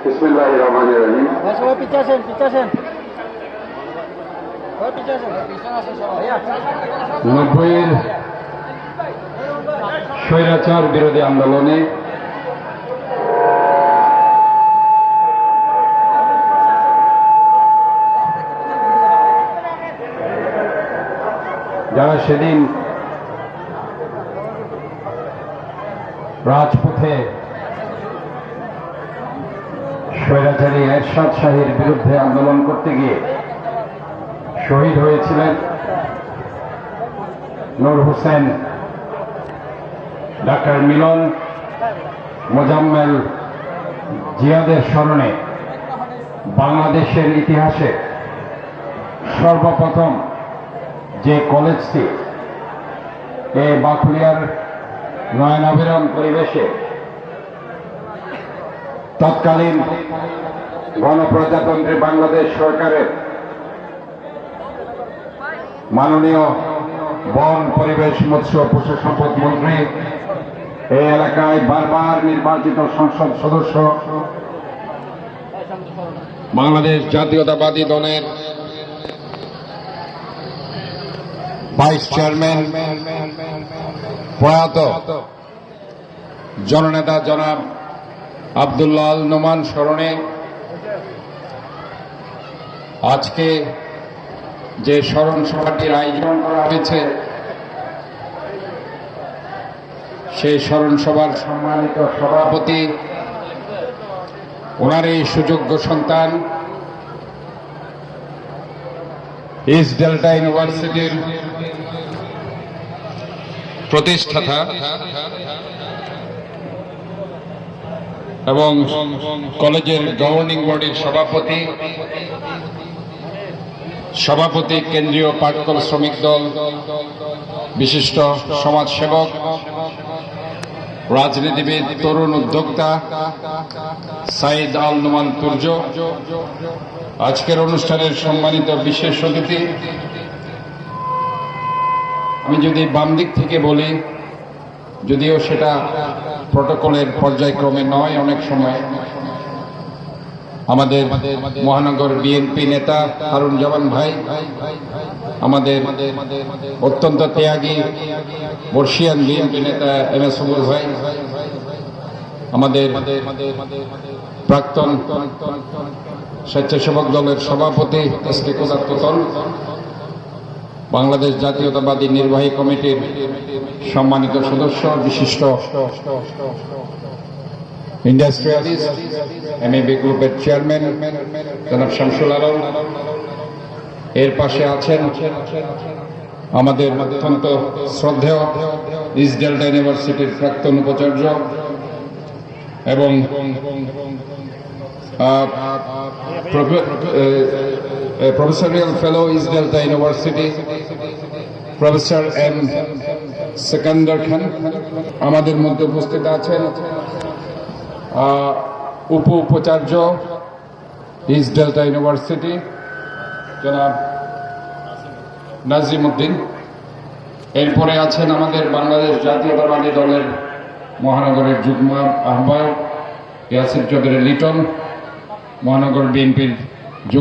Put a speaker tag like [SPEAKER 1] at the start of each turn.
[SPEAKER 1] বিসমিল্লাহির রহমানির রহিম।
[SPEAKER 2] সবাই পিছে আসেন, পিছে আসেন।
[SPEAKER 1] 90-এর স্বৈরাচার বিরোধী আন্দোলনে যারা সেদিন রাজপথে স্বৈরাচারী এরশাদ শাহীর বিরুদ্ধে আন্দোলন করতে গিয়ে শহীদ হয়েছিলেন নূর হোসেন, ডাক্তার মিলন, মোজাম্মেল, জিয়াদের স্মরণে বাংলাদেশের ইতিহাসে সর্বপ্রথম যে কলেজটি এই বাঁকুড়িয়ার নয়নাভিরাম পরিবেশে তৎকালীন গণপ্রজাতন্ত্রী বাংলাদেশ সরকারের মাননীয় বন, পরিবেশ, মৎস্য, পশু সম্পদ মন্ত্রী, এই এলাকায় বারবার নির্বাচিত সংসদ সদস্য, বাংলাদেশ জাতীয়তাবাদী দলের ভাইস চেয়ারম্যান, প্রয়াত জননেতা জনাব আব্দুল্লাহ আল নোমান স্মরণে আজকে যে স্মরণ সভাটির আয়োজন করা হয়েছে, সেই স্মরণ সভার সম্মানিত সভাপতি, ওনার এই সুযোগ্য সন্তান, ইস্ট ডেল্টা ইউনিভার্সিটির প্রতিষ্ঠাতা এবং কলেজের গভর্নিং বডির সভাপতি, কেন্দ্রীয় পাটকল শ্রমিক দল, বিশিষ্ট সমাজসেবক, রাজনীতিবিদ, তরুণ উদ্যোক্তা সাইদ আল নোমান তুর্য, আজকের অনুষ্ঠানের সম্মানিত বিশেষ অতিথি। আমি যদি বাম দিক থেকে বলি, যদিও সেটা প্রটোকলের পর্যায়ক্রমে নয়, অনেক সময় আমাদের মহানগর বিএনপি নেতা হারুন জামান ভাই, আমাদের অত্যন্ত ত্যাগী বর্ষিয়ান বিএনপি নেতা এম এস সবুর ভাই, আমাদের প্রাক্তন স্বেচ্ছাসেবক দলের সভাপতি এস কে কোদাত্তল, বাংলাদেশ জাতীয়তাবাদী নির্বাহী কমিটির সম্মানিত সদস্য, বিশিষ্ট ইন্ডাস্ট্রিয়ালিস্ট, এমএবি গ্রুপের চেয়ারম্যান জনাব শামসুল আলম, এর পাশে আছেন আমাদের অত্যন্ত শ্রদ্ধেয় ইস্ট ডেল্টা ইউনিভার্সিটির প্রাক্তন উপাচার্য এবং professorial fellow East Delta University professor M Sekandar Khan. আমাদের মধ্যে উপস্থিত আছেন উপাচার্য ইস্ট ডেল্টা ইউনিভার্সিটি জনাব নাজিম উদ্দিন। এরপরে আছেন আমাদের বাংলাদেশ জাতীয়তাবাদী দলের মহানগরের যুগ্ম আহ্বায়ক ইয়াসির চৌধুরী লিটন, মহানগর বিএনপির যুগ্ম